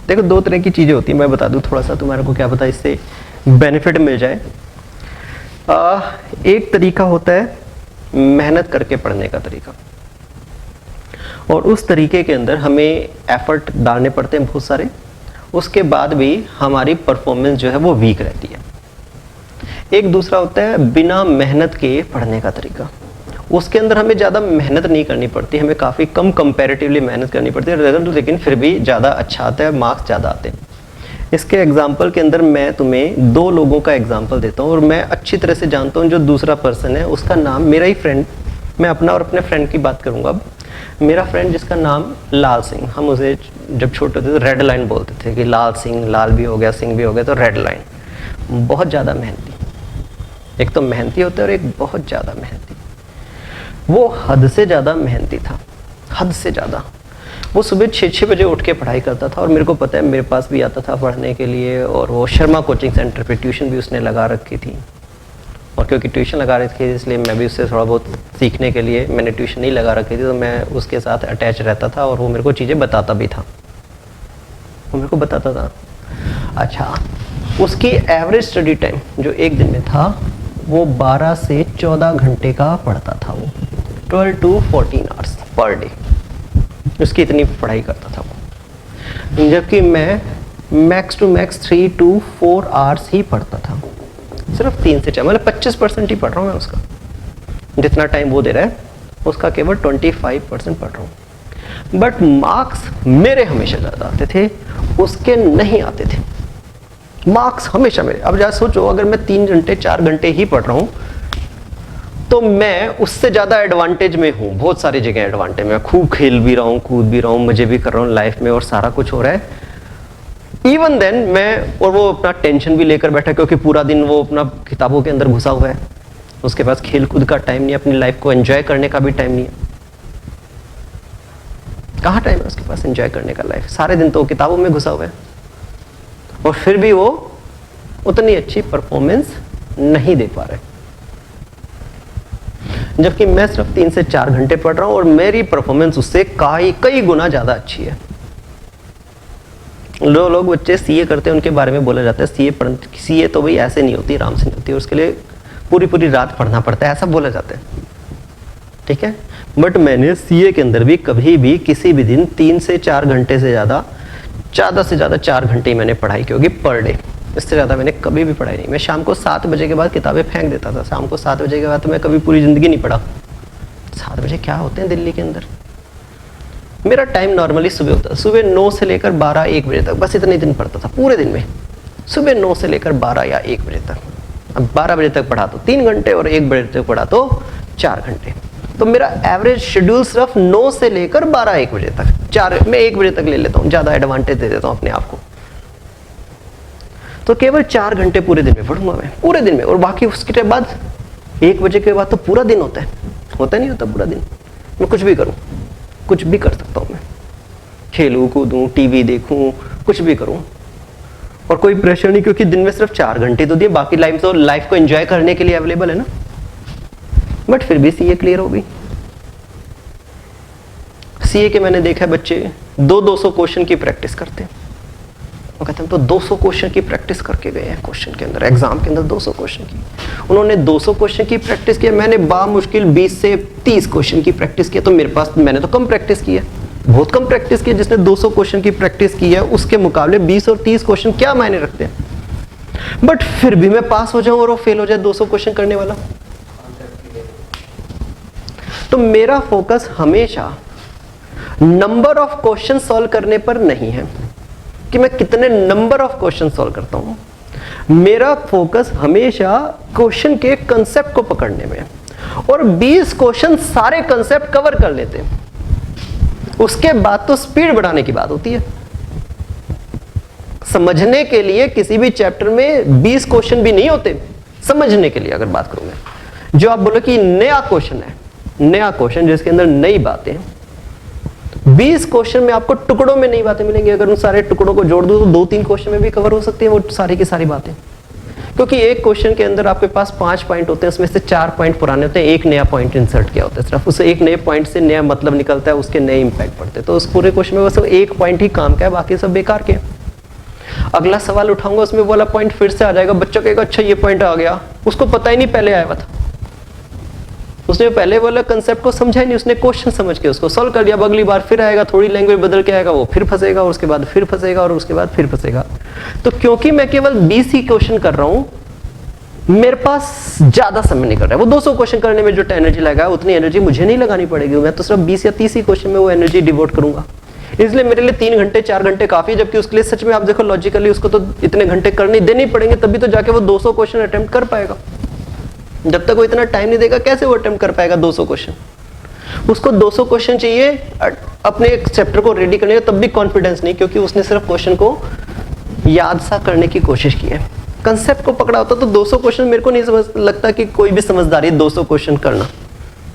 देखो दो तरह की चीज़ें होती हैं, मैं बता दूं थोड़ा सा, तुम्हारे को क्या पता इससे बेनिफिट मिल जाए। एक तरीका होता है मेहनत करके पढ़ने का तरीका, और उस तरीके के अंदर हमें एफर्ट डालने पड़ते हैं बहुत सारे, उसके बाद भी हमारी परफॉर्मेंस जो है वो वीक रहती है। एक दूसरा होता है बिना मेहनत के पढ़ने का तरीका, उसके अंदर हमें ज़्यादा मेहनत नहीं करनी पड़ती, हमें काफ़ी कम कंपैरेटिवली मेहनत करनी पड़ती है, रिजल्ट लेकिन फिर भी ज़्यादा अच्छा आता है, मार्क्स ज़्यादा आते हैं। इसके एग्जाम्पल के अंदर मैं तुम्हें दो लोगों का एग्जाम्पल देता हूँ, और मैं अच्छी तरह से जानता हूँ जो दूसरा पर्सन है उसका नाम, मेरा ही फ्रेंड, मैं अपना और अपने फ्रेंड की बात करूँगा अब। मेरा फ्रेंड जिसका नाम लाल सिंह, हम उसे जब छोटे थे तो रेड लाइन बोलते थे कि लाल सिंह, लाल भी हो गया सिंह भी हो गया तो रेड लाइन। बहुत ज़्यादा मेहनती, एक तो मेहनती होता है और एक बहुत ज़्यादा मेहनती। वो हद से ज़्यादा मेहनती था, हद से ज़्यादा। वो सुबह 6 बजे उठ के पढ़ाई करता था, और मेरे को पता है मेरे पास भी आता था पढ़ने के लिए, और वो शर्मा कोचिंग सेंटर पे ट्यूशन भी उसने लगा रखी थी, और क्योंकि ट्यूशन लगा रखी थी इसलिए मैं भी उससे थोड़ा बहुत सीखने के लिए, मैंने ट्यूशन नहीं लगा रखी थी तो मैं उसके साथ अटैच रहता था, और वो मेरे को चीज़ें बताता भी था, वो मेरे को बताता था। अच्छा, उसकी एवरेज स्टडी टाइम जो एक दिन में था वो 12 से 14 घंटे का पढ़ता था, वो 12 to 14 आवर्स पर डे, उसकी इतनी पढ़ाई करता था वो। जबकि मैं max to max 3 to 4 hours ही पढ़ता था, सिर्फ 3 से 4, मतलब 25% ही पढ़ रहा हूँ मैं उसका। जितना टाइम वो दे रहा है उसका केवल 25% पढ़ रहा हूँ। बट मार्क्स मेरे हमेशा ज़्यादा आते थे, उसके नहीं आते थे मार्क्स हमेशा मेरे। अब जरा सोचो, अगर मैं 3 घंटे 4 घंटे ही पढ़ रहा हूँ तो मैं उससे ज़्यादा एडवांटेज में हूँ, बहुत सारी जगह एडवांटेज में, खूब खेल भी रहा हूँ, कूद भी रहा हूँ, मजे भी कर रहा हूँ लाइफ में, और सारा कुछ हो रहा है। इवन देन मैं, और वो अपना टेंशन भी लेकर बैठा क्योंकि पूरा दिन वो अपना किताबों के अंदर घुसा हुआ है, उसके पास खेल कूद का टाइम नहीं है, अपनी लाइफ को एंजॉय करने का भी टाइम नहीं है। कहाँ टाइम है उसके पास एंजॉय करने का लाइफ, सारे दिन तो किताबों में घुसा हुआ है, और फिर भी वो उतनी अच्छी परफॉर्मेंस नहीं दे पा रहे। जबकि मैं सिर्फ 3 से 4 घंटे पढ़ रहा हूं और मेरी परफॉर्मेंस उससे कई गुना ज्यादा अच्छी है। लोग बच्चे सीए करते हैं उनके बारे में बोला जाता है सीए तो भाई ऐसे नहीं होती, आराम से नहीं होती, उसके लिए पूरी रात पढ़ना पड़ता है, ऐसा बोला जाता है, ठीक है। बट मैंने सीए के अंदर भी कभी भी किसी भी दिन 3 से 4 घंटे से ज़्यादा से ज़्यादा 4 घंटे ही मैंने पढ़ाई की होगी पर डे, इससे ज़्यादा मैंने कभी भी पढ़ाई नहीं। मैं शाम को 7 बजे के बाद किताबें फेंक देता था, शाम को 7 बजे के बाद तो मैं कभी पूरी ज़िंदगी नहीं पढ़ा। 7 बजे क्या होते हैं दिल्ली के अंदर। मेरा टाइम नॉर्मली सुबह होता था, सुबह 9 से लेकर 12-1 बजे तक, बस इतने दिन पढ़ता था पूरे दिन में, सुबह 9 से लेकर 12 या 1 बजे तक। अब 12 बजे तक पढ़ा तो 3 घंटे और 1 बजे तक पढ़ा तो 4 घंटे, तो मेरा एवरेज शेड्यूल सिर्फ 9 से लेकर 12-1 बजे तक, 4 मैं 1 बजे तक ले लेता हूँ, ज़्यादा एडवांटेज दे देता हूँ अपने आप को। तो केवल 4 घंटे पूरे दिन में पढ़ूंगा मैं, पूरे दिन में, और बाकी उसके बाद 1 बजे के बाद तो पूरा दिन होता नहीं होता पूरा दिन, मैं कुछ भी करूँ, कुछ भी कर सकता हूँ मैं, खेलूँ कूदूँ टीवी देखूँ कुछ भी करूँ, और कोई प्रेशर नहीं, क्योंकि दिन में सिर्फ 4 घंटे तो दिए, बाकी लाइफ को एंजॉय करने के लिए अवेलेबल है ना। बट फिर भी सीए क्लियर हो गई। सीए के मैंने देखा है बच्चे 200 क्वेश्चन की प्रैक्टिस करते हैं, वो कहते हैं तो 200 क्वेश्चन की प्रैक्टिस करके गए हैं क्वेश्चन के अंदर, एग्जाम के अंदर 200 क्वेश्चन की। उन्होंने 200 क्वेश्चन की प्रैक्टिस किया, मैंने बामुश्किल 20 से 30 क्वेश्चन की प्रैक्टिस किया, तो मेरे पास, मैंने तो कम प्रैक्टिस की है, बहुत कम प्रैक्टिस की है। जिसने 200 क्वेश्चन की प्रैक्टिस की है उसके मुकाबले 20 और 30 क्वेश्चन क्या मायने रखते हैं। बट फिर भी मैं पास हो जाऊं और वो फेल हो जाए 200 क्वेश्चन करने वाला। तो मेरा फोकस हमेशा नंबर ऑफ क्वेश्चन सॉल्व करने पर नहीं है कि मैं कितने नंबर ऑफ क्वेश्चन सॉल्व करता हूं, मेरा फोकस हमेशा क्वेश्चन के कंसेप्ट को पकड़ने में, और 20 क्वेश्चन सारे कंसेप्ट कवर कर लेते हैं, उसके बाद तो स्पीड बढ़ाने की बात होती है। समझने के लिए किसी भी चैप्टर में 20 क्वेश्चन भी नहीं होते, समझने के लिए अगर बात करूं मैं, जो आप बोलो कि नया क्वेश्चन है, नया क्वेश्चन जिसके अंदर नई बातें, 20 क्वेश्चन में आपको टुकड़ों में नई बातें मिलेंगी। अगर उन सारे टुकड़ों को जोड़ दो तो 2-3 क्वेश्चन में भी कवर हो सकती है वो सारी की सारी बातें, क्योंकि एक क्वेश्चन के अंदर आपके पास 5 पॉइंट होते हैं, उसमें से 4 पॉइंट पुराने होते हैं, एक नया पॉइंट इंसर्ट किया होता है, सिर्फ उस एक नए पॉइंट से नया मतलब निकलता है, उसके नए इंपैक्ट पड़ते हैं। तो उस पूरे क्वेश्चन में बस एक पॉइंट ही काम का है, बाकी सब बेकार के। अगला सवाल उठाऊंगा उसमें वाला पॉइंट फिर से आ जाएगा, बच्चा कहेगा अच्छा ये पॉइंट आ गया, उसको पता ही नहीं पहले आया हुआ था, उसने पहले वाला कंसेप्ट को समझा ही नहीं, उसने क्वेश्चन समझ के उसको सॉल्व कर दिया। अब अगली बार फिर आएगा, थोड़ी लैंग्वेज बदल के आएगा, वो फिर फंसेगा और उसके बाद फिर फंसेगा और उसके बाद फिर फंसेगा। तो क्योंकि मैं केवल 20 ही क्वेश्चन कर रहा हूं, मेरे पास ज्यादा समय नहीं कर रहा है। वो 200 क्वेश्चन करने में जो एनर्जी लगा उतनी एनर्जी मुझे नहीं लगानी पड़ेगी, मैं तो सिर्फ 20 या 30 ही क्वेश्चन में वो एनर्जी डिवोट करूंगा। इसलिए मेरे लिए 3 घंटे 4 घंटे काफी है, जबकि उसके लिए सच में आप देखो लॉजिकली उसको तो इतने घंटे करने देने ही पड़ेंगे, तभी तो जाके वो 200 क्वेश्चन अटेम्प्ट कर पाएगा। जब तक वो इतना टाइम नहीं देगा कैसे वो अटेम्प्ट कर पाएगा 200 क्वेश्चन। उसको 200 क्वेश्चन चाहिए अपने एक चैप्टर को रेडी करने का, तब भी कॉन्फिडेंस नहीं, क्योंकि उसने सिर्फ क्वेश्चन को याद सा करने की कोशिश की है। कंसेप्ट को पकड़ा होता तो 200 क्वेश्चन मेरे को नहीं समझ लगता कि कोई भी समझदारी 200 क्वेश्चन करना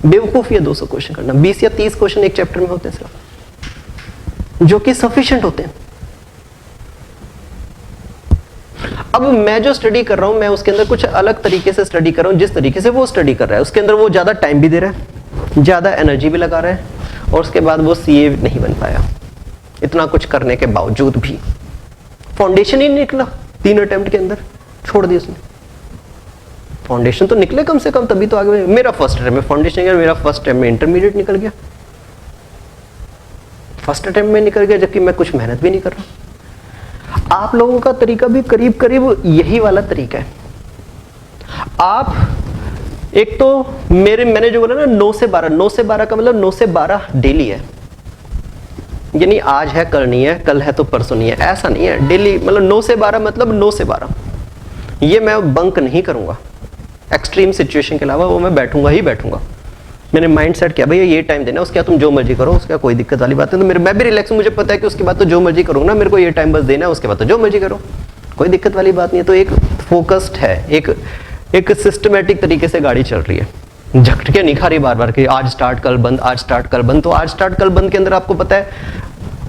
बेवकूफी है। 200 क्वेश्चन करना, 20 या 30 क्वेश्चन एक चैप्टर में होते हैं सिर्फ, जो कि सफिशिएंट होते हैं। अब मैं जो स्टडी कर रहा हूं, मैं उसके अंदर कुछ अलग तरीके से स्टडी कर रहा हूं। जिस तरीके से वो स्टडी कर रहा है उसके अंदर वो ज्यादा टाइम भी दे रहा है, ज्यादा एनर्जी भी लगा रहा है, और उसके बाद वो सीए नहीं बन पाया। इतना कुछ करने के बावजूद भी फाउंडेशन ही नहीं निकला 3 अटेम्प्ट के अंदर, छोड़ दिया उसने। फाउंडेशन तो निकले कम से कम, तभी तो आगे। मेरा फर्स्ट अटेम्प्ट में फाउंडेशन गया, मेरा फर्स्ट अटेम्प्ट में इंटरमीडिएट निकल गया, फर्स्ट अटेम्प्ट में निकल गया, जबकि मैं कुछ मेहनत भी नहीं कर रहा। आप लोगों का तरीका भी करीब करीब यही वाला तरीका है। आप एक तो मैंने जो बोला ना 9 से 12, 9 से 12 का मतलब 9 से 12 डेली है, यानी आज है कल नहीं है, कल है तो परसों नहीं है, ऐसा नहीं है। डेली मतलब 9 से 12 मतलब 9 से 12। ये मैं बंक नहीं करूंगा एक्सट्रीम सिचुएशन के अलावा, वो मैं बैठूंगा ही बैठूंगा। मैंने माइंड सेट किया भैया ये टाइम देना, उसके बाद तुम जो मर्जी करो, उसका कोई दिक्कत वाली बात है। तो मैं भी रिलैक्स हूं, मुझे पता है कि उसके बाद तो जो मर्जी करूंगा ना, मेरे को ये टाइम बस देना है, उसके बाद तो जो मर्जी करो, कोई दिक्कत वाली बात नहीं है। तो एक फोकस्ड है, एक सिस्टमेटिक तरीके से गाड़ी चल रही है, झटके नहीं खा रही बार बार कि आज स्टार्ट कल बंद, आज स्टार्ट कल बंद। तो आज स्टार्ट कल बंद के अंदर आपको पता है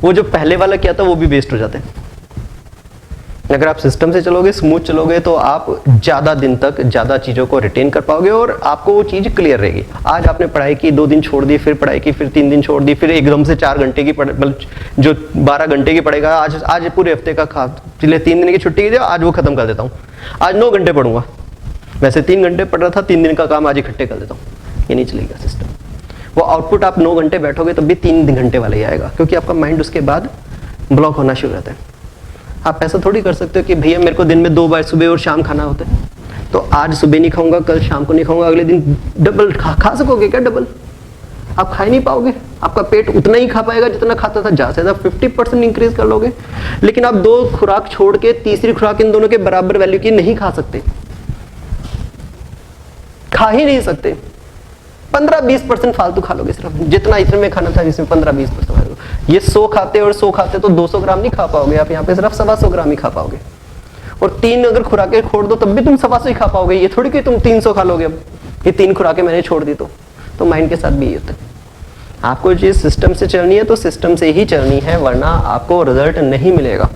वो जो पहले वाला किया था वो भी वेस्ट हो जाते हैं। अगर आप सिस्टम से चलोगे, स्मूथ चलोगे, तो आप ज्यादा दिन तक ज्यादा चीजों को रिटेन कर पाओगे और आपको वो चीज क्लियर रहेगी। आज आपने पढ़ाई की, 2 दिन छोड़ दी, फिर पढ़ाई की, फिर 3 दिन छोड़ दी, फिर एकदम से 4 घंटे की मतलब जो 12 घंटे की पढ़ेगा, आज पूरे हफ्ते का पिछले 3 दिन की छुट्टी की, आज वो खत्म कर देता हूँ, आज 9 घंटे पढ़ूंगा। वैसे 3 घंटे पढ़ रहा था, 3 दिन का काम आज इकट्ठे कर देता हूँ। ये नहीं चलेगा सिस्टम। वो आउटपुट आप 9 घंटे बैठोगे तब भी 3 घंटे वाला ही आएगा, क्योंकि आपका माइंड उसके बाद ब्लॉक होना शुरू रहता है। आप ऐसा थोड़ी कर सकते हो कि भैया मेरे को दिन में 2 बार सुबह और शाम खाना होता है, तो आज सुबह नहीं खाऊंगा, कल शाम को नहीं खाऊंगा, अगले दिन डबल खा सकोगे क्या? डबल आप खा ही नहीं पाओगे। आपका पेट उतना ही खा पाएगा जितना खाता था, ज्यादा से ज्यादा 50% इंक्रीज कर लोगे। लेकिन आप 2 खुराक छोड़ के तीसरी खुराक इन दोनों के बराबर वैल्यू की नहीं खा सकते, खा ही नहीं सकते। 15-20% फालतू खा लोगे, सिर्फ जितना इसमें खाना था जिसमें 15-20%। ये 100 खाते और 100 खाते तो 200 ग्राम नहीं खा पाओगे आप, यहाँ पे सिर्फ 125 ग्राम ही खा पाओगे। और 3 अगर खुराकें छोड़ दो तब भी तुम 125 ही खा पाओगे। ये थोड़ी कि तुम 300 खा लोगे। अब ये 3 खुराकें मैंने छोड़ दी तो माइंड के साथ भी ये होता है। आपको जो सिस्टम से चलनी है तो सिस्टम से ही चलनी है, वरना आपको रिजल्ट नहीं मिलेगा।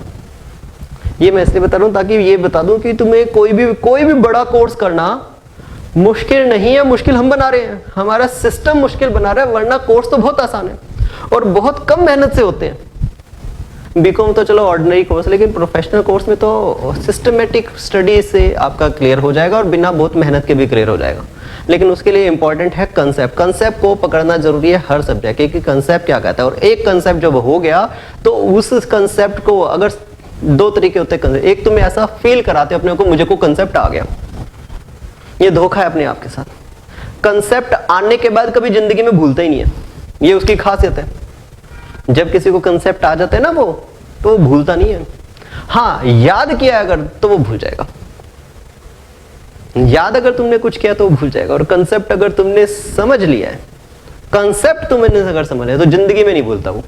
ये मैं इसलिए बता रहा हूँ ताकि ये बता दूं कि तुम्हें कोई भी बड़ा कोर्स करना मुश्किल नहीं है। मुश्किल हम बना रहे हैं, हमारा सिस्टम मुश्किल बना रहा है, वरना कोर्स तो बहुत आसान है और बहुत कम मेहनत से होते हैं। बीकॉम तो चलो ऑर्डिनरी कोर्स, लेकिन प्रोफेशनल कोर्स में तो सिस्टमेटिक स्टडी से आपका क्लियर हो जाएगा और बिना बहुत मेहनत के भी क्लियर हो जाएगा। लेकिन उसके लिए इंपॉर्टेंट है कंसेप्ट। कंसेप्ट को पकड़ना जरूरी है हर सब्जेक्ट, क्योंकि कंसेप्ट क्या कहता है। और एक कंसेप्ट जब हो गया तो उस कंसेप्ट को, अगर 2 तरीके होते हैं, एक तुम्हें ऐसा फील कराते अपने को मुझे को कंसेप्ट आ गया, ये धोखा है अपने आप के साथ। कंसेप्ट आने के बाद कभी जिंदगी में भूलता ही नहीं है, ये उसकी खासियत है। जब किसी को कंसेप्ट आ जाते हैं ना वो, तो वो भूलता नहीं है। हाँ, याद किया अगर तो वो भूल जाएगा। याद अगर तुमने कुछ किया तो वो भूल जाएगा। और कंसेप्ट अगर तुमने समझ लिया है, कंसेप्ट तुमने अगर समझ लिया तो जिंदगी में नहीं भूलता वो।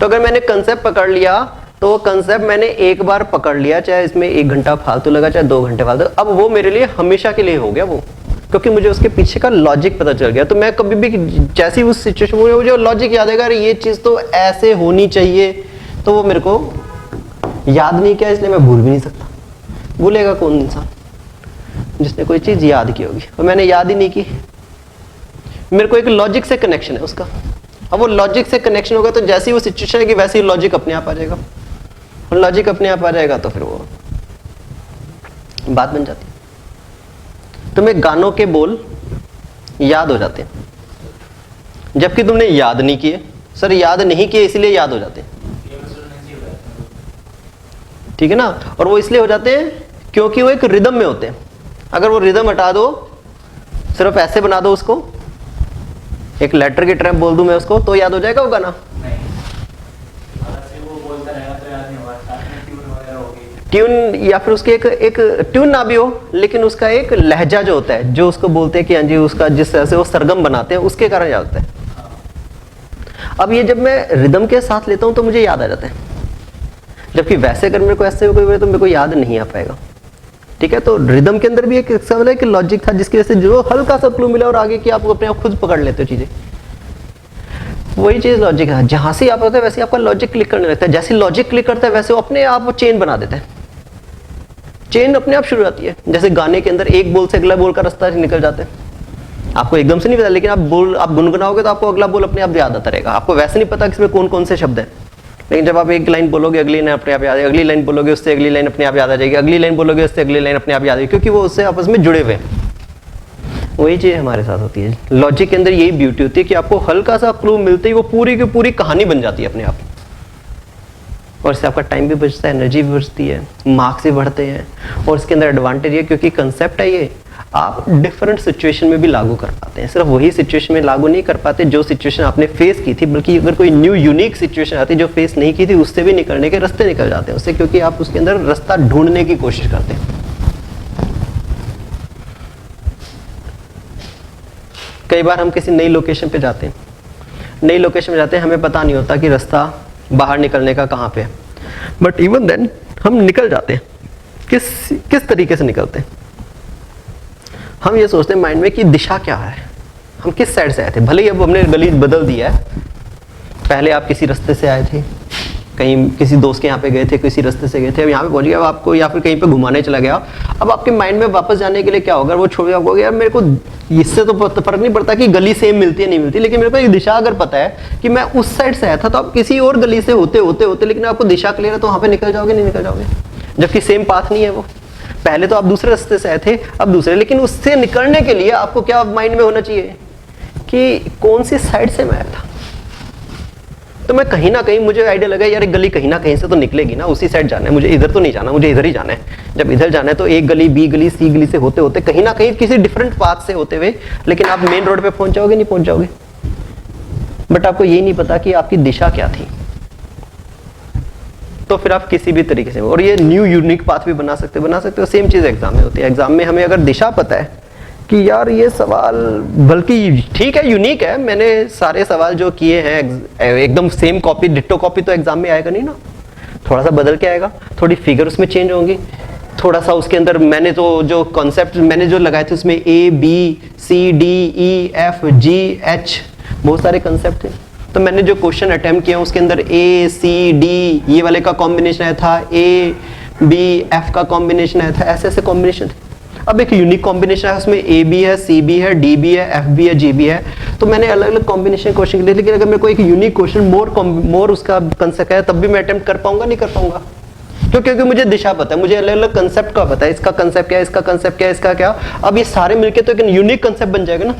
तो अगर मैंने कंसेप्ट पकड़ लिया तो वो कंसेप्ट मैंने एक बार पकड़ लिया, चाहे इसमें 1 घंटा फालतू लगा, चाहे 2 घंटे फालतू, अब वो मेरे लिए हमेशा के लिए हो गया वो, क्योंकि मुझे उसके पीछे का लॉजिक पता चल गया। तो मैं कभी भी जैसी उस सिचुएशन में मुझे लॉजिक याद आएगा, अरे ये चीज तो ऐसे होनी चाहिए, तो वो मेरे को याद नहीं किया, इसलिए मैं भूल भी नहीं सकता। भूलेगा कौन इंसान जिसने कोई चीज याद की होगी, और मैंने याद ही नहीं की। मेरे को एक लॉजिक से कनेक्शन है उसका। अब वो लॉजिक से कनेक्शन होगा तो जैसी वो सिचुएशन है कि वैसे ही लॉजिक अपने आप आ जाएगा। लॉजिक अपने आप आ जाएगा तो फिर वो बात बन जाती है। तुम्हें गानों के बोल याद हो जाते हैं जबकि तुमने याद नहीं किए। सर याद नहीं किए इसलिए याद हो जाते हैं, ठीक है ना। और वो इसलिए हो जाते हैं क्योंकि वो एक रिदम में होते हैं। अगर वो रिदम हटा दो, सिर्फ ऐसे बना दो उसको, एक लेटर की ट्रैप बोल दूं मैं उसको, तो याद हो जाएगा वो गाना? ट्यून, या फिर उसकी एक ट्यून ना भी हो, लेकिन उसका एक लहजा जो होता है, जो उसको बोलते हैं कि हाँ जी, उसका जिस तरह से वो सरगम बनाते हैं, उसके कारण याद होता है। अब ये जब मैं रिदम के साथ लेता हूं तो मुझे याद आ जाता है, जबकि वैसे अगर मेरे को ऐसे कोई तो मेरे को याद नहीं आ पाएगा, ठीक है। तो रिदम के अंदर भी एक सवाल है कि लॉजिक था, जिसकी वजह से जो हल्का सा क्लू मिला और आगे की आप अपने आप खुद पकड़ लेते हो चीजें। वही चीज लॉजिक है, जहां से आप होता है वैसे आपका लॉजिक क्लिक करने लगता है। जैसे लॉजिक क्लिक करता है वैसे वो अपने आप चेन बना देता है, चेन अपने आप शुरू हो जाती है। जैसे गाने के अंदर एक बोल से अगला बोल का रास्ता निकल जाता है, आपको एकदम से नहीं पता, लेकिन आप गुनगुनाओगे तो आपको अगला बोल अपने आप याद आता रहेगा। आपको वैसे नहीं पता कि इसमें कौन कौन से शब्द हैं, लेकिन जब आप एक लाइन बोलोगे अगली लाइन अपने आप याद आएगी, अगली लाइन बोलोगे उससे अगली लाइन अपने आप याद आ जाएगी, अगली लाइन बोलोगे उससे अगली लाइन अपने आप याद आएगी, क्योंकि वो उससे आपस में जुड़े हुए हैं। वही चीज हमारे साथ होती है। लॉजिक के अंदर यही ब्यूटी होती है कि आपको हल्का सा क्लू मिलते ही वो पूरी की पूरी कहानी बन जाती है अपने आप, और इससे आपका टाइम भी बचता है, एनर्जी भी बचती है, मार्क्स भी बढ़ते हैं। और इसके अंदर एडवांटेज ये, क्योंकि कंसेप्ट है ये, आप डिफरेंट सिचुएशन में भी लागू कर पाते हैं। सिर्फ वही सिचुएशन में लागू नहीं कर पाते जो सिचुएशन आपने फेस की थी, बल्कि अगर कोई न्यू यूनिक सिचुएशन आती है जो फेस नहीं की थी, उससे भी निकलने के रास्ते निकल जाते हैं उससे, क्योंकि आप उसके अंदर रास्ता ढूंढने की कोशिश करते हैं। कई बार हम किसी नई लोकेशन पे जाते हैं, नई लोकेशन में जाते हैं, हमें पता नहीं होता कि रास्ता बाहर निकलने का कहाँ पे है, बट इवन देन हम निकल जाते हैं। किस तरीके से निकलते हैं? हम ये सोचते हैं माइंड में कि दिशा क्या है, हम किस साइड से आए थे। भले ही अब हमने गली बदल दिया है, पहले आप किसी रास्ते से आए थे, कहीं किसी दोस्त के यहाँ पे गए थे, किसी रास्ते से गए थे, अब यहाँ पे पहुंच गया, अब आपको या फिर कहीं पे घुमाने चला गया। अब आपके माइंड में वापस जाने के लिए क्या होगा, वो छोड़ आपको यार मेरे को इससे तो फर्क नहीं पड़ता कि गली सेम मिलती है नहीं मिलती, लेकिन मेरे को एक दिशा अगर पता है कि मैं उस साइड से आया था, तो आप किसी और गली से होते होते होते, लेकिन आपको दिशा क्लियर है तो वहाँ पे निकल जाओगे, नहीं निकल जाओगे, जबकि सेम पाथ नहीं है वो। पहले तो आप दूसरे रास्ते से आए थे, अब दूसरे, लेकिन उससे निकलने के लिए आपको क्या माइंड में होना चाहिए कि कौन सी साइड से मैं आया था। तो मैं कहीं ना कहीं मुझे आइडिया लगा यार एक गली कहीं ना कहीं से तो निकलेगी ना, उसी साइड जाना है मुझे, इधर तो नहीं जाना, मुझे इधर ही जाना है। जब इधर जाना है तो एक गली, बी गली, सी गली से होते होते कहीं ना कहीं किसी डिफरेंट पाथ से होते हुए, लेकिन आप मेन रोड पे पहुंच जाओगे, नहीं पहुंच जाओगे। बट आपको यही नहीं पता कि आपकी दिशा क्या थी। तो फिर आप किसी भी तरीके से, और ये न्यू यूनिक पाथ भी बना सकते हो। सेम चीज एग्जाम में होती है। एग्जाम में हमें अगर दिशा पता है कि यार ये सवाल, बल्कि ठीक है यूनिक है, मैंने सारे सवाल जो किए हैं एकदम सेम कॉपी, डिट्टो कॉपी तो एग्जाम में आएगा नहीं ना, थोड़ा सा बदल के आएगा, थोड़ी फिगर उसमें चेंज होंगी, थोड़ा सा उसके अंदर मैंने तो जो कॉन्सेप्ट मैंने जो लगाए थे उसमें A B C D E F G H बहुत सारे कंसेप्ट थे। तो मैंने जो क्वेश्चन अटेम्प्ट किया उसके अंदर A C D ये वाले का कॉम्बिनेशन आया था, A B F का कॉम्बिनेशन आया था, ऐसे ऐसे कॉम्बिनेशन थे। अब एक यूनिक कॉम्बिनेशन है, उसमें A B है, C B है, D B है, F B है, G B है। तो मैंने अलग अलग कॉम्बिनेशन क्वेश्चन लिए, लेकिन अगर मेरे को एक यूनिक क्वेश्चन मोर उसका कंसेप्ट है, तब भी मैं अटेम्प्ट कर पाऊंगा, नहीं कर पाऊंगा। तो क्योंकि मुझे दिशा पता है, मुझे अलग अलग कंसेप्ट का पता है, इसका कंसेप्ट क्या है, इसका कंसेप्ट क्या है, इसका क्या। अब ये सारे मिलके तो एक यूनिक कंसेप्ट बन जाएगा ना।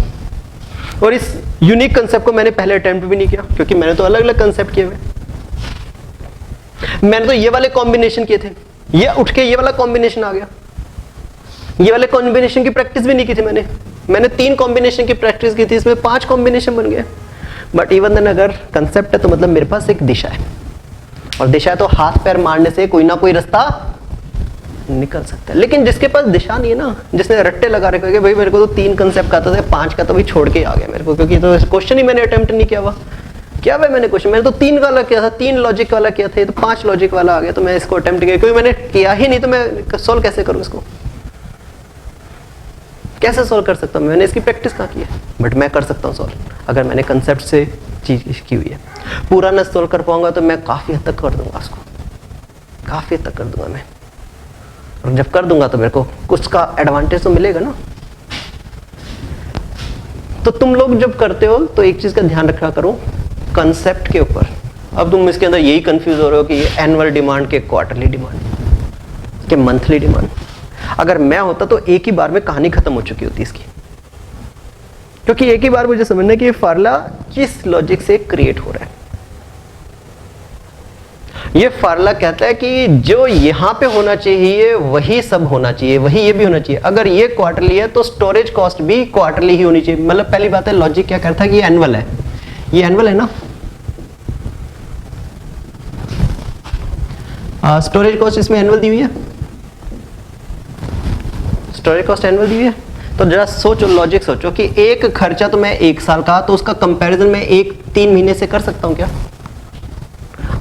और इस यूनिक कंसेप्ट को मैंने पहले अटेम्प्ट भी नहीं किया, क्योंकि मैंने तो अलग अलग कंसेप्ट किए हुए। मैंने तो ये वाले कॉम्बिनेशन किए थे, ये उठ के ये वाला कॉम्बिनेशन आ गया, ये वाले कॉम्बिनेशन की प्रैक्टिस भी नहीं की थी मैंने 3 कॉम्बिनेशन की प्रैक्टिस की थी, इसमें 5 कॉम्बिनेशन बन गए। बट इवन देन अगर कंसेप्ट है तो मतलब मेरे पास एक दिशा है, और दिशा है तो हाथ पैर मारने से कोई ना कोई रास्ता निकल सकता है। लेकिन जिसके पास दिशा नहीं है ना, जिसने रट्टे लगा रखे कि भाई मेरे को तो 3 कंसेप्ट का था, 5 का तो भाई छोड़ के आ गया मेरे को, क्योंकि तो क्वेश्चन ही मैंने अटेम्प्ट नहीं किया हुआ। क्या भाई मैंने क्वेश्चन, मैंने तो 3 वाला किया था, 3 लॉजिक वाला किया था, तो 5 लॉजिक वाला आ गया, तो मैं इसको अटेम्प्ट किया, क्योंकि मैंने किया ही नहीं, तो मैं सॉल्व कैसे करूं इसको, कैसे सॉल्व कर सकता हूं? मैंने इसकी प्रैक्टिस कहाँ की है, बट मैं कर सकता हूँ सॉल्व अगर मैंने कंसेप्ट से चीज की हुई है। पूरा न सॉल्व कर पाऊंगा तो मैं काफी हद तक कर दूंगा उसको, काफी हद तक कर दूंगा मैं, और जब कर दूंगा तो मेरे को कुछ का एडवांटेज तो मिलेगा ना। तो तुम लोग जब करते हो तो एक चीज का ध्यान रखा करो, कंसेप्ट के ऊपर अब तुम इसके अंदर यही कंफ्यूज हो रहे हो कि ये एनुअल डिमांड के क्वार्टरली डिमांड के मंथली डिमांड। अगर मैं होता तो एक ही बार में कहानी खत्म हो चुकी होती इसकी, क्योंकि एक ही बार मुझे समझना है कि ये फार्मूला किस लॉजिक से क्रिएट हो रहा है। ये फार्मूला कहता है कि जो यहां पे होना चाहिए वही सब होना चाहिए, वही ये भी होना चाहिए। अगर ये क्वार्टरली है तो स्टोरेज कॉस्ट भी क्वार्टरली ही होनी चाहिए। मतलब पहली बात है, लॉजिक क्या करता है कि ये एनुअल है, ये एनुअल है ना। स्टोरेज कॉस्ट इसमें एनुअल दी हुई है, स्टोरेज कॉस्ट एनुअल दी हुई है। तो जरा सोचो, लॉजिक सोचो कि एक खर्चा तो मैं 1 साल का, तो उसका कंपैरिजन मैं 3 महीने से कर सकता हूं क्या?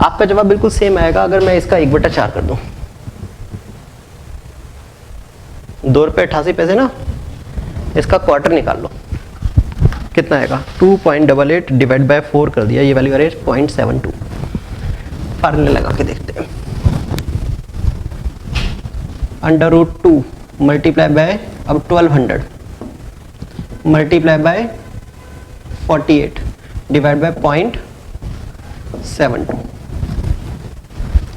आपका जवाब बिल्कुल सेम आएगा अगर मैं इसका 1/4 कर दूं। ₹2.88 ना, इसका क्वार्टर निकाल लो, कितना आएगा? 2.88 डिवाइड बाय 4 कर दिया, ये वैल्यू आ रही है 0.72। फार्मूले लगा के देखते हैं। √2 मल्टीप्लाई बाय, अब 1200 मल्टीप्लाई बाय 48 डिवाइड बाय 0.72।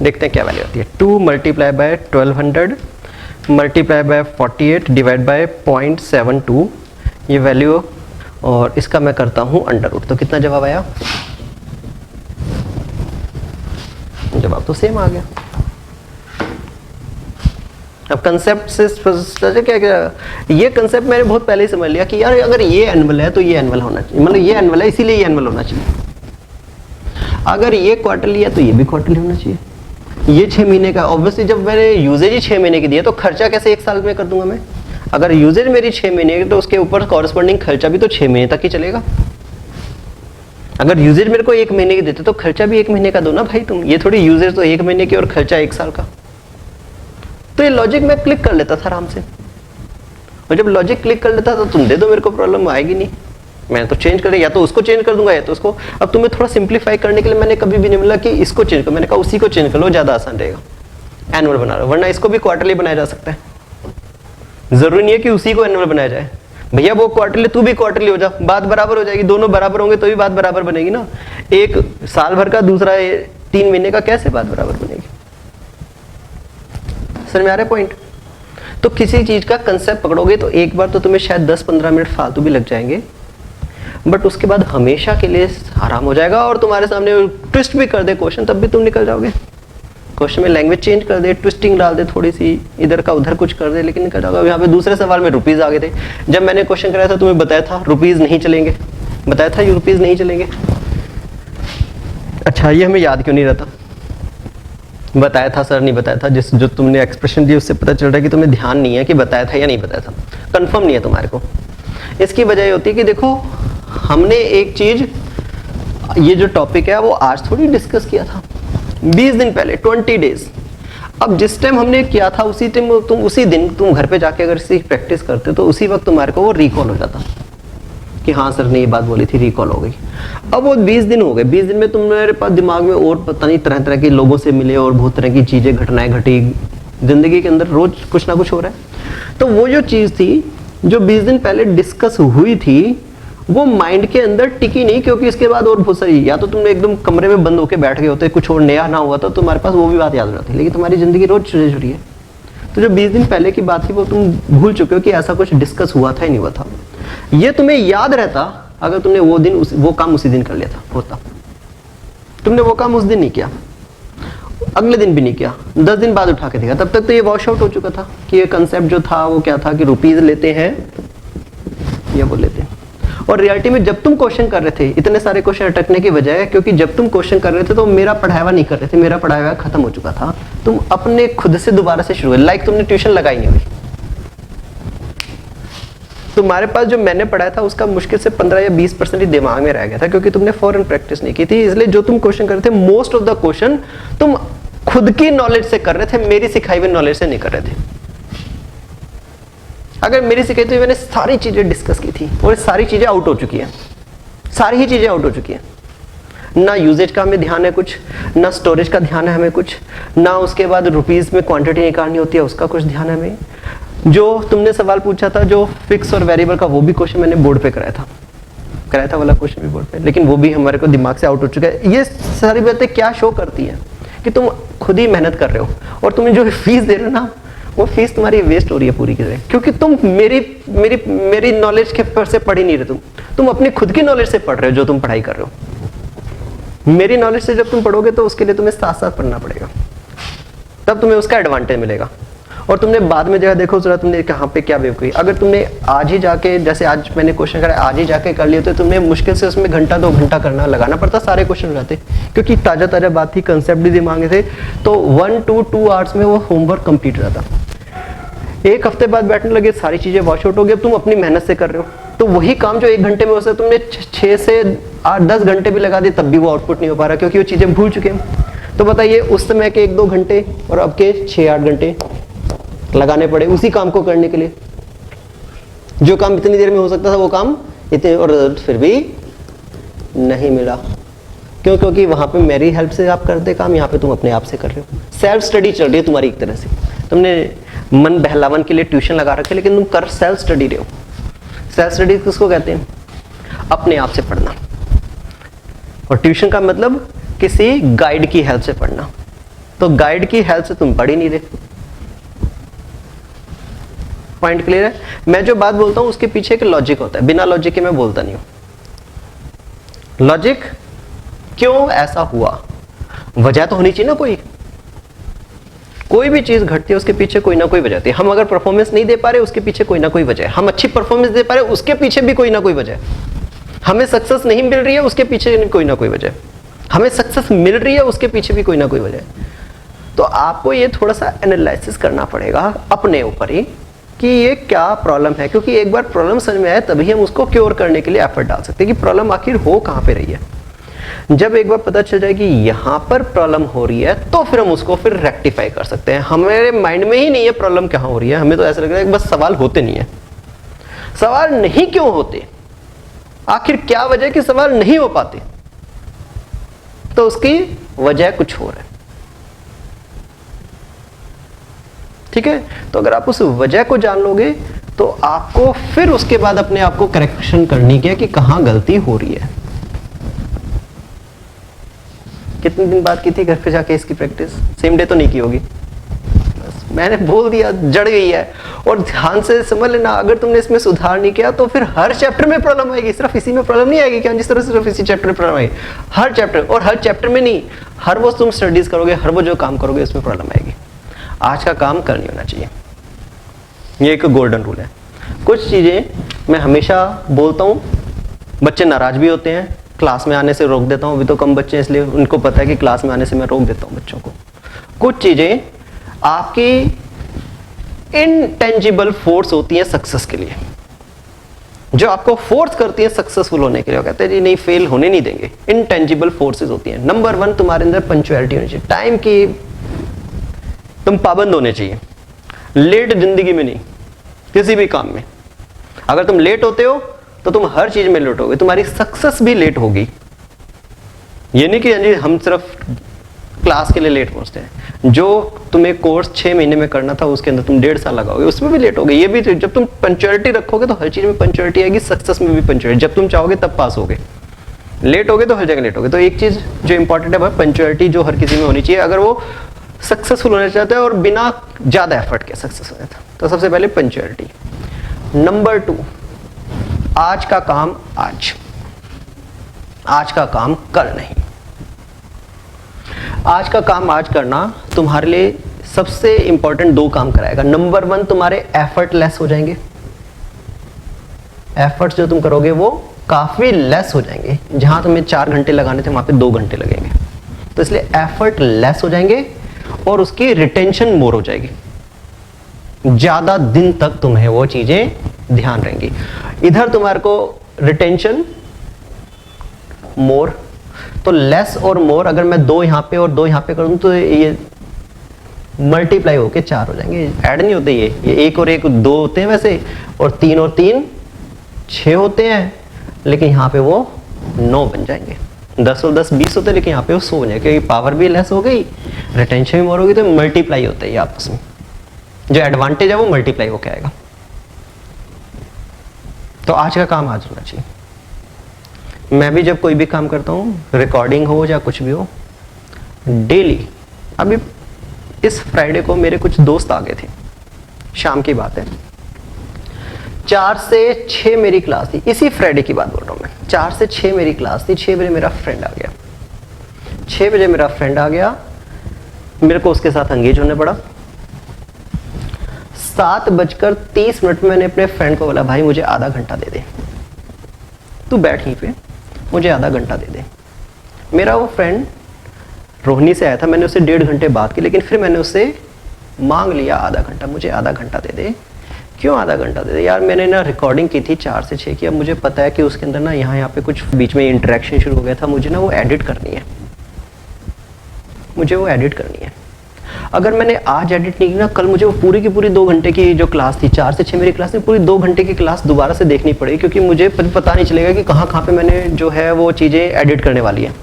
देखते हैं क्या वैल्यू आती है। 2 multiply by 1200 multiply by 48 divide by 0.72, ये वैल्यू, और इसका मैं करता हूं √, तो कितना जवाब आया? जवाब तो सेम आ गया। अब कंसेप्ट से क्या क्या, ये कंसेप्ट मैंने बहुत पहले ही समझ लिया कि यार अगर ये एनुअल है तो ये एनुअल होना चाहिए, मतलब ये एनुअल है इसीलिए ये एनुअल होना चाहिए। अगर ये क्वार्टरली है तो ये भी क्वार्टरली होना चाहिए। ये 6 महीने का, ऑब्वियसली जब मैंने यूजेज ही 6 महीने की दी है तो खर्चा कैसे 1 साल में कर दूंगा मैं? अगर यूजेज मेरी 6 महीने की तो उसके ऊपर कॉरस्पॉन्डिंग खर्चा भी तो 6 महीने तक ही चलेगा। अगर यूजेज मेरे को 1 महीने की देते तो खर्चा भी 1 महीने का दो ना भाई तुम। ये थोड़ी यूजेज तो 1 महीने की और खर्चा 1 साल का। तो ये लॉजिक मैं क्लिक कर लेता था आराम से, और जब लॉजिक क्लिक कर लेता तो तुम दे दो, मेरे को प्रॉब्लम आएगी नहीं। मैं तो चेंज कर, या तो उसको चेंज कर दूंगा या तो उसको। अब तुम्हें थोड़ा सिंप्लीफाई करने के लिए मैंने कभी भी नहीं बोला कि इसको चेंज करो, मैंने कहा उसी को चेंज कर लो, ज्यादा आसान रहेगा। एनुअल बना लो, वरना इसको भी क्वार्टरली बनाया जा सकता है। जरूरी नहीं है कि उसी को एनुअल बनाया जाए। भैया वो क्वार्टरली, तू भी क्वार्टरली हो जा, बात बराबर हो जाएगी। दोनों बराबर होंगे तो भी बात बराबर बनेगी ना। एक साल भर का, दूसरा 3 महीने का, कैसे बात बराबर बनेगी? सर में आ रहा है पॉइंट? तो किसी चीज का कंसेप्ट पकड़ोगे तो एक बार तो तुम्हें शायद 10-15 मिनट फालतू भी लग जाएंगे, बट उसके बाद हमेशा के लिए आराम हो जाएगा। और तुम्हारे सामने ट्विस्ट भी कर दे क्वेश्चन, तब भी तुम निकल जाओगे। क्वेश्चन में लैंग्वेज चेंज कर दे, ट्विस्टिंग डाल दे, थोड़ी सी इधर का उधर कुछ कर दे, लेकिन निकल जाओगे। यहाँ पे दूसरे सवाल में रुपीज आ गए थे। जब मैंने क्वेश्चन कराया था तुम्हें बताया था रुपीज नहीं चलेंगे, बताया था ये रुपीज नहीं चलेंगे। अच्छा, ये हमें याद क्यों नहीं रहता? बताया था सर, नहीं बताया था। जिस जो तुमने एक्सप्रेशन दी उससे पता चल रहा है कि तुम्हें ध्यान नहीं है कि बताया था या नहीं बताया था, कंफर्म नहीं है तुम्हारे को। इसकी वजह होती है कि देखो हमने एक चीज, ये जो टॉपिक है वो आज थोड़ी डिस्कस किया था, 20 दिन पहले, 20 डेज। अब जिस टाइम हमने किया था उसी टाइम उसी दिन तुम घर पे जाके अगर इसकी प्रैक्टिस करते तो उसी वक्त तुम्हारे को वो रिकॉल हो जाता कि हाँ सर ने ये बात बोली थी, रिकॉल हो गई। अब वो 20 दिन हो गए, 20 दिन में तुम्हारे पास दिमाग में और पता नहीं तरह तरह के लोगों से मिले और बहुत तरह की चीजें, घटनाएं घटी जिंदगी के अंदर, रोज कुछ ना कुछ हो रहा है। तो वो जो चीज थी जो 20 दिन पहले डिस्कस हुई थी वो माइंड के अंदर टिकी नहीं, क्योंकि इसके बाद और बहुत सारी, या तो तुमने एकदम कमरे में बंद होकर बैठ गए होते, कुछ और नया ना हुआ तो तुम्हारे पास वो भी बात याद रहती, लेकिन तुम्हारी जिंदगी रोज जुड़ी है। तो जो 20 दिन पहले की बात थी वो तुम भूल चुके हो कि ऐसा कुछ डिस्कस हुआ था ही नहीं हुआ था। ये तुम्हें याद रहता अगर तुमने वो दिन वो काम उसी दिन कर लिया था होता। तुमने वो काम उस दिन नहीं किया, अगले दिन भी नहीं किया, 10 दिन बाद उठा के देखा, तब तक तो ये वॉश आउट हो चुका था कि ये कंसेप्ट जो था वो क्या था कि रुपीज लेते हैं या वो लेते हैं। और रियलिटी में जब तुम क्वेश्चन कर रहे थे, इतने सारे क्वेश्चन अटकने की वजह है क्योंकि जब तुम क्वेश्चन कर रहे थे तो मेरा पढ़ाया हुआ नहीं कर रहे थे, मेरा पढ़ाया हुआ खत्म हो चुका था। तुम अपने खुद से दोबारा से शुरू, लाइक तुमने ट्यूशन लगाई नहीं हुई। तुम्हारे पास जो मैंने पढ़ाया था उसका मुश्किल से 15 या 20% ही दिमाग में रह गया था, क्योंकि तुमने फौरन प्रैक्टिस नहीं की थी। इसलिए जो तुम क्वेश्चन कर रहे थे, मोस्ट ऑफ द क्वेश्चन तुम खुद की नॉलेज से कर रहे थे, मेरी सिखाई हुई नॉलेज से नहीं कर रहे थे। अगर मेरी सिखाई तो मैंने सारी चीजें डिस्कस की थी और सारी चीजें आउट हो चुकी है, सारी ही चीजें आउट हो चुकी है। ना यूजेज का हमें ध्यान है कुछ, ना स्टोरेज का ध्यान है हमें कुछ, ना उसके बाद रुपीज में क्वांटिटी निकालनी होती है उसका कुछ ध्यान है हमें। जो तुमने सवाल पूछा था जो फिक्स और वेरिएबल का, वो भी क्वेश्चन मैंने बोर्ड पे कराया था, कराया था वाला क्वेश्चन भी बोर्ड पे, लेकिन वो भी हमारे को दिमाग से आउट हो चुका है। ये सारी बातें क्या शो करती है कि तुम खुद ही मेहनत कर रहे हो और तुम्हें जो फीस दे रहे हो ना, वो फीस तुम्हारी वेस्ट हो रही है पूरी की तरह, क्योंकि तुम मेरी नॉलेज के पर से पढ़ ही नहीं रहे, तुम अपनी खुद की नॉलेज से पढ़ रहे हो जो तुम पढ़ाई कर रहे हो। मेरी नॉलेज से जब तुम पढ़ोगे तो उसके लिए तुम्हें साथ साथ पढ़ना पड़ेगा, तब तुम्हें उसका एडवांटेज मिलेगा। और तुमने बाद में जो है देखो जरा तुमने कहाँ पे क्या बेवकूफ़ी, अगर तुमने आज ही जाके, जैसे आज मैंने क्वेश्चन करा, आज ही जाके कर लिए तो तुमने मुश्किल से उसमें घंटा 2 घंटा करना लगाना पड़ता, सारे क्वेश्चन रहते, क्योंकि ताज़ा ताज़ा बात थी, कंसेप्ट भी दिमाग में थे, तो 1 to 2 आवर्स में वो होमवर्क कंप्लीट रहता। एक हफ्ते बाद बैठने लगे, सारी चीज़ें वॉश आउट हो गई, अब तुम अपनी मेहनत से कर रहे हो, तो वही काम जो 1 घंटे में हो सकता तुमने 6 से 8-10 घंटे भी लगा दिए, तब भी वो आउटपुट नहीं हो पा रहा, क्योंकि वो चीज़ें भूल चुके हैं। तो बताइए उस समय के 1-2 घंटे और अब के 6-8 घंटे लगाने पड़े उसी काम को करने के लिए। जो काम इतनी देर में हो सकता था वो काम इतने, और रिजल्ट फिर भी नहीं मिला। क्यों? क्योंकि वहां पे मेरी हेल्प से आप करते काम, यहाँ पे तुम अपने आप से कर रहे हो। सेल्फ स्टडी चल रही है तुम्हारी एक तरह से, तुमने मन बहलावन के लिए ट्यूशन लगा रखे, लेकिन तुम कर सेल्फ स्टडी रहे हो। सेल्फ स्टडी किसको कहते हैं? अपने आप से पढ़ना। और ट्यूशन का मतलब किसी गाइड की हेल्प से पढ़ना। तो गाइड की हेल्प से तुम पढ़ ही नहीं रहे। पॉइंट क्लियर है? मैं जो बात बोलता हूं उसके पीछे एक लॉजिक होता है, बिना लॉजिक के मैं बोलता नहीं हूं। लॉजिक क्यों ऐसा हुआ, वजह तो होनी चाहिए ना। कोई भी चीज घटती है उसके पीछे कोई ना कोई वजह होती है। हम अगर परफॉर्मेंस नहीं दे पा रहे उसके पीछे कोई ना कोई वजह है, हम अच्छी परफॉर्मेंस दे पा रहे उसके पीछे भी कोई ना कोई वजह है, हमें सक्सेस नहीं मिल रही है उसके पीछे कोई ना कोई वजह है, हमें सक्सेस मिल रही है उसके पीछे भी कोई ना कोई वजह है। तो आपको ये थोड़ा सा एनालिसिस करना पड़ेगा अपने ऊपर ही कि ये क्या प्रॉब्लम है, क्योंकि एक बार प्रॉब्लम समझ में आए तभी हम उसको क्योर करने के लिए एफर्ट डाल सकते हैं कि प्रॉब्लम आखिर हो कहाँ पे रही है। जब एक बार पता चल जाए कि यहाँ पर प्रॉब्लम हो रही है तो फिर हम उसको फिर रेक्टिफाई कर सकते हैं। हमारे माइंड में ही नहीं है प्रॉब्लम कहाँ हो रही है, हमें तो ऐसा लग रहा है कि बस सवाल होते नहीं है। सवाल नहीं क्यों होते, आखिर क्या वजह कि सवाल नहीं हो पाते, तो उसकी वजह कुछ और है। ठीक है, तो अगर आप उस वजह को जान लोगे तो आपको फिर उसके बाद अपने आप को करेक्शन करनी है कि कहां गलती हो रही है। कितने दिन बाद की थी घर पे जाके इसकी प्रैक्टिस? सेम डे तो नहीं की होगी, बस मैंने बोल दिया, जड़ गई है। और ध्यान से समझ लेना, अगर तुमने इसमें सुधार नहीं किया तो फिर हर चैप्टर में प्रॉब्लम आएगी। सिर्फ इसी में प्रॉब्लम नहीं आएगी क्या, जिस तरह से सिर्फ इसी चैप्टर में प्रॉब्लम आएगी, हर चैप्टर, और हर चैप्टर में नहीं, हर वो तुम स्टडीज करोगे, हर वो जो काम करोगे उसमें प्रॉब्लम आएगी। आज का काम कल नहीं होना चाहिए, ये एक गोल्डन रूल है। कुछ चीजें मैं हमेशा बोलता हूँ, बच्चे नाराज भी होते हैं, क्लास में आने से रोक देता हूँ। अभी तो कम बच्चे हैं इसलिए उनको पता है कि क्लास में आने से मैं रोक देता हूँ बच्चों को। कुछ चीजें आपकी इनटेंजिबल फोर्स होती है सक्सेस के लिए, जो आपको फोर्स करती है सक्सेसफुल होने के लिए। कहते हैं जी नहीं, फेल होने नहीं देंगे। इनटेंजिबल फोर्सेस होती हैं। नंबर 1 तुम्हारे अंदर पंक्चुअलिटी होनी चाहिए, टाइम की तुम पाबंद होने चाहिए। लेट जिंदगी में नहीं, किसी भी काम में। अगर तुम लेट होते हो तो तुम हर चीज में लेट होगे, तुम्हारी सक्सेस भी लेट होगी। ये नहीं कि हम सिर्फ क्लास के लिए लेट पहुंचते हैं। जो तुम्हें कोर्स 6 महीने में करना था उसके अंदर तुम 1.5 साल लगाओगे, उसमें भी लेट होगे। ये भी जब तुम पंक्चुअलिटी रखोगे तो हर चीज में पंक्चुअलिटी आएगी, सक्सेस में भी पंक्चुअलिटी। जब तुम चाहोगे तब पास होगे, लेट होगे तो हर जगह लेट होगे। तो एक चीज जो इंपॉर्टेंट है पंक्चुअलिटी, जो हर किसी में होनी चाहिए अगर वो सक्सेसफुल होना चाहता है और बिना ज्यादा एफर्ट के सक्सेस होना था। तो सबसे पहले पंक्चुअलिटी। नंबर 2, आज का काम आज, आज का काम कल नहीं। आज का काम आज करना तुम्हारे लिए सबसे इंपॉर्टेंट 2 काम कराएगा। नंबर 1, तुम्हारे एफर्ट लेस हो जाएंगे। एफर्ट्स जो तुम करोगे वो काफी लेस हो जाएंगे। जहां तुम्हें 4 घंटे लगाने थे वहां पे 2 घंटे लगेंगे। तो इसलिए एफर्ट लेस हो जाएंगे और उसकी रिटेंशन मोर हो जाएगी। ज्यादा दिन तक तुम्हें वो चीजें ध्यान रहेंगी। इधर तुम्हारे को रिटेंशन मोर, तो लेस और मोर, अगर मैं 2 यहां पे और 2 यहां पे करूं तो ये मल्टीप्लाई होके 4 हो जाएंगे। ऐड नहीं होते, ये 1 और 1 2 होते हैं वैसे, और 3 और 3 6 होते हैं, लेकिन यहां पे वो 9 बन जाएंगे। 10 और 10 20 होते हैं, लेकिन यहाँ पे वो 100 बन जाएगा, क्योंकि पावर भी लेस हो गई, रिटेंशन भी मोर होगी, तो मल्टीप्लाई होता है ये आपस में। जो एडवांटेज है वो मल्टीप्लाई होके आएगा। तो आज का काम आज होना चाहिए। मैं भी जब कोई भी काम करता हूँ, रिकॉर्डिंग हो या कुछ भी हो, डेली, अभी इस फ्राइडे को मेरे कुछ दोस्त आ गए थे, शाम की बात है, 4 से 6 मेरी क्लास थी, इसी फ्राइडे की बात बोल रहा हूँ मैं, 4 से 6 मेरी क्लास थी, 6 बजे मेरा फ्रेंड आ गया, 6 बजे मेरा फ्रेंड आ गया, मेरे को उसके साथ एंगेज होने पड़ा। 7:30 में मैंने अपने फ्रेंड को बोला, भाई मुझे आधा घंटा दे दे, तू बैठ यहीं पे, मुझे आधा घंटा दे दे। मेरा वो फ्रेंड रोहिणी से आया था, मैंने उससे 1.5 घंटे बात की, लेकिन फिर मैंने उससे मांग लिया आधा घंटा, मुझे आधा घंटा दे दे। क्यों आधा घंटा दे दे? यार मैंने ना रिकॉर्डिंग की थी 4 से 6 की, अब मुझे पता है कि उसके अंदर ना यहाँ पे कुछ बीच में इंटरेक्शन शुरू हो गया था, मुझे ना वो एडिट करनी है, मुझे वो एडिट करनी है। अगर मैंने आज एडिट नहीं की ना, कल मुझे वो पूरी की पूरी 2 घंटे की जो क्लास थी, 4 से 6 मेरी क्लास थी, पूरी 2 घंटे की क्लास दोबारा से देखनी पड़ेगी, क्योंकि मुझे पता नहीं चलेगा कि कहाँ पे मैंने जो है वो चीज़ें एडिट करने वाली है।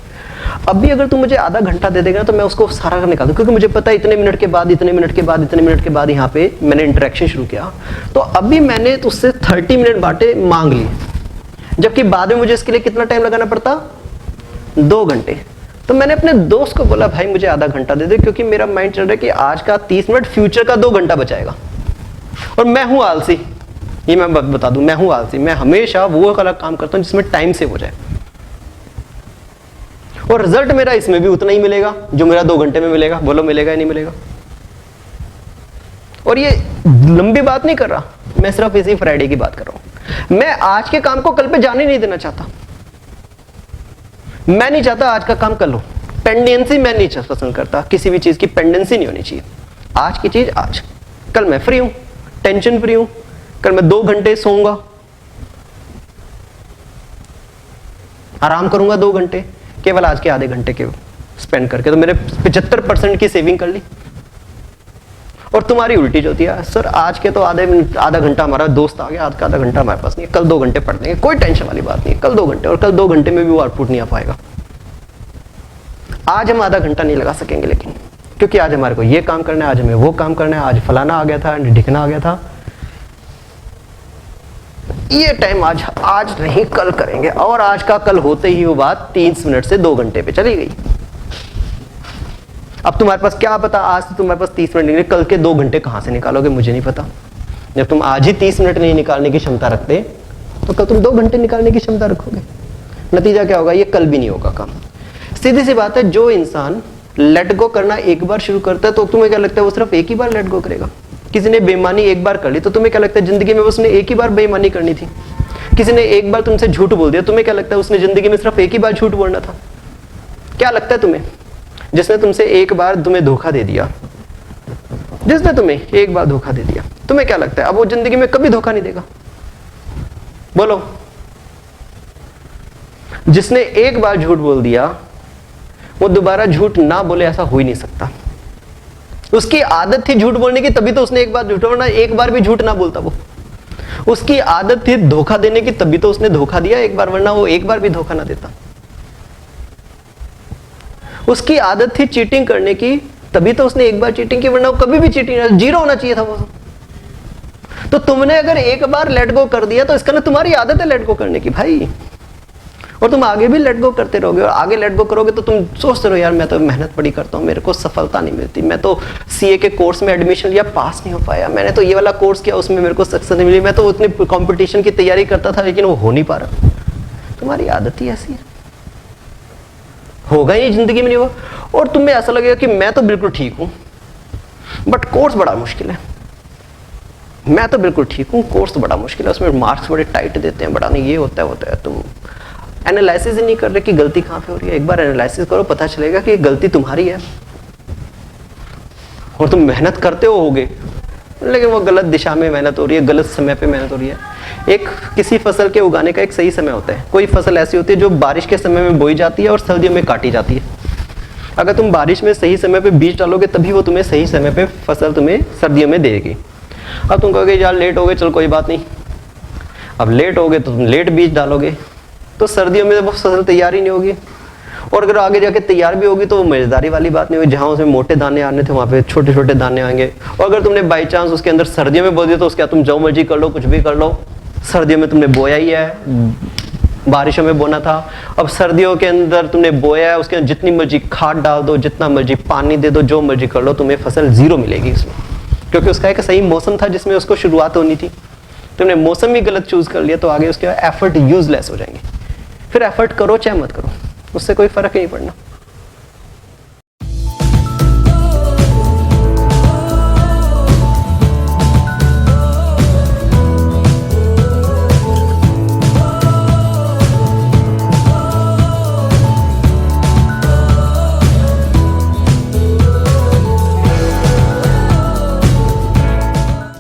अब भी अगर तुम मुझे आधा घंटा दे देगा तो मैं उसको सारा निकाल दूँ, क्योंकि मुझे पता है इतने मिनट के बाद, इतने मिनट के बाद, इतने मिनट के बाद यहाँ पे मैंने इंटरेक्शन शुरू किया, तो अभी मैंने तो उससे 30 मिनट बाटे मांग लिए, जबकि बाद में मुझे इसके लिए कितना टाइम लगाना पड़ता, 2 घंटे। तो मैंने अपने दोस्त को बोला, भाई मुझे आधा घंटा दे दे, क्योंकि मेरा माइंड चल रहा है कि आज का 30 मिनट फ्यूचर का 2 घंटा बचाएगा। और मैं हूं आलसी, ये मैं बता दूं, मैं हूं आलसी, मैं हमेशा वो वाला काम करता हूं जिसमें टाइम सेव हो जाए, और रिजल्ट मेरा इसमें भी उतना ही मिलेगा जो मेरा 2 घंटे में मिलेगा। बोलो मिलेगा या नहीं मिलेगा? और ये लंबी बात नहीं कर रहा, मैं सिर्फ इसी फ्राइडे की बात कर रहा हूं। मैं आज के काम को कल पे जाने नहीं देना चाहता, मैं नहीं चाहता आज का काम कल हो, पेंडेंसी मैं नहीं पसंद करता, किसी भी चीज की पेंडेंसी नहीं होनी चाहिए। आज की चीज आज, कल मैं फ्री हूं, टेंशन फ्री हूं, कल मैं 2 घंटे सोऊंगा, आराम करूंगा 2 घंटे, केवल आज के आधे घंटे के स्पेंड करके तो मेरे 75% की सेविंग कर ली। और तुम्हारी उल्टी जो होती है, सर आज के तो आधा घंटा हमारा दोस्त आ गया, आज का आधा घंटा हमारे पास नहीं है, कल 2 घंटे पढ़ लेंगे, कोई टेंशन वाली बात नहीं है, कल 2 घंटे, और कल 2 घंटे में भी वो आउटपुट नहीं आ पाएगा। आज हम आधा घंटा नहीं लगा सकेंगे, लेकिन क्योंकि आज हमारे को ये काम करना है, आज हमें वो काम करना है, आज फलाना आ गया था, ढिकना आ गया था, ये टाइम आज नहीं कल करेंगे, और आज का कल होते ही वो बात 30 मिनट से 2 घंटे पे चली गई। अब तुम्हारे पास क्या पता, आज तो तुम्हारे पास 30 मिनट निकले, कल के 2 घंटे कहां से निकालोगे मुझे नहीं पता। जब तुम आज ही 30 मिनट नहीं निकालने की क्षमता रखते, तो कल तुम 2 घंटे निकालने की क्षमता रखोगे, नतीजा क्या होगा, ये कल भी नहीं होगा काम। सीधी सी बात है, जो इंसान लेट गो करना एक बार शुरू करता है, तो तुम्हें क्या लगता है वो सिर्फ एक ही बार लेट गो करेगा? किसी ने बेईमानी एक बार कर ली, तो तुम्हें क्या लगता है जिंदगी में उसने एक ही बार बेईमानी करनी थी? किसी ने एक बार तुमसे झूठ बोल दिया, तुम्हें क्या लगता है उसने जिंदगी में सिर्फ एक ही बार झूठ बोलना था? क्या लगता है तुम्हें? जिसने तुमसे एक बार तुम्हें धोखा दे दिया, जिसने तुम्हें एक बार धोखा दे दिया, तुम्हें क्या लगता है अब वो जिंदगी में कभी धोखा नहीं देगा? बोलो। जिसने एक बार झूठ बोल दिया, वो दोबारा झूठ ना बोले, ऐसा हो ही नहीं सकता। उसकी आदत थी झूठ बोलने की, तभी तो उसने एक बार झूठ, वरना एक बार भी झूठ ना बोलता वो। उसकी आदत थी धोखा देने की, तभी तो उसने धोखा दिया एक बार, वरना वो एक बार भी धोखा ना देता। उसकी आदत थी चीटिंग करने की, तभी तो उसने एक बार चीटिंग की, वरना वो कभी भी चीटिंग, जीरो होना चाहिए था वो। तो तुमने अगर एक बार लेट गो कर दिया, तो इसका ना तुम्हारी आदत है लेट गो करने की भाई, और तुम आगे भी लेट गो करते रहोगे, और आगे लेट गो करोगे तो तुम सोचते रहो, यार मैं तो मेहनत बड़ी करता हूँ, मेरे को सफलता नहीं मिलती, मैं तो सीए के कोर्स में एडमिशन लिया, पास नहीं हो पाया, मैंने तो ये वाला कोर्स किया, उसमें मेरे को सक्सेस नहीं मिली, मैं तो उतनी कंपटीशन की तैयारी करता था, लेकिन वो हो नहीं पा रहा। तुम्हारी आदत ही ऐसी है, होगा ही जिंदगी में नहीं होगा। और तुम्हें ऐसा लगेगा कि मैं तो बिल्कुल ठीक हूं, बट कोर्स बड़ा मुश्किल है, मैं तो बिल्कुल ठीक हूं, कोर्स तो बड़ा मुश्किल है, उसमें मार्क्स बड़े टाइट देते हैं, बड़ा नहीं, ये होता है। तुम एनालिसिस ही नहीं कर रहे कि गलती कहां पे हो रही है। एक बार एनालिसिस करो, पता चलेगा कि गलती तुम्हारी है, और तुम मेहनत करते होगे, लेकिन वो गलत दिशा में मेहनत हो रही है, गलत समय पे मेहनत हो रही है। एक किसी फसल के उगाने का एक सही समय होता है। कोई फसल ऐसी होती है जो बारिश के समय में बोई जाती है और सर्दियों में काटी जाती है। अगर तुम बारिश में सही समय पे बीज डालोगे, तभी वो तुम्हें सही समय पे फसल तुम्हें सर्दियों में देगी। अब तुम कहोगे यार लेट हो गए, चलो कोई बात नहीं, अब लेट हो गए तो तुम लेट बीज डालोगे, तो सर्दियों में वो फसल तैयार ही नहीं होगी, और अगर आगे जाके तैयार भी होगी तो वो मजेदारी वाली बात नहीं होगी। जहां उसमें मोटे दाने आने थे, वहां पे छोटे छोटे दाने आएंगे। और अगर तुमने बाई चांस उसके अंदर सर्दियों में बो दिया, तो उसके तुम जो मर्जी कर लो, कुछ भी कर लो, सर्दियों में तुमने बोया ही है, बारिशों में बोना था, अब सर्दियों के अंदर तुमने बोया है, उसके अंदर जितनी मर्जी खाद डाल दो, जितना मर्जी पानी दे दो, जो मर्जी कर लो, तुम्हें फसल जीरो मिलेगी इसमें, क्योंकि उसका एक सही मौसम था जिसमें उसको शुरुआत होनी थी। तुमने मौसम भी गलत चूज कर लिया तो आगे उसके एफर्ट यूजलेस हो जाएंगे। फिर एफर्ट करो चाहे मत करो, उससे कोई फर्क नहीं पड़ना।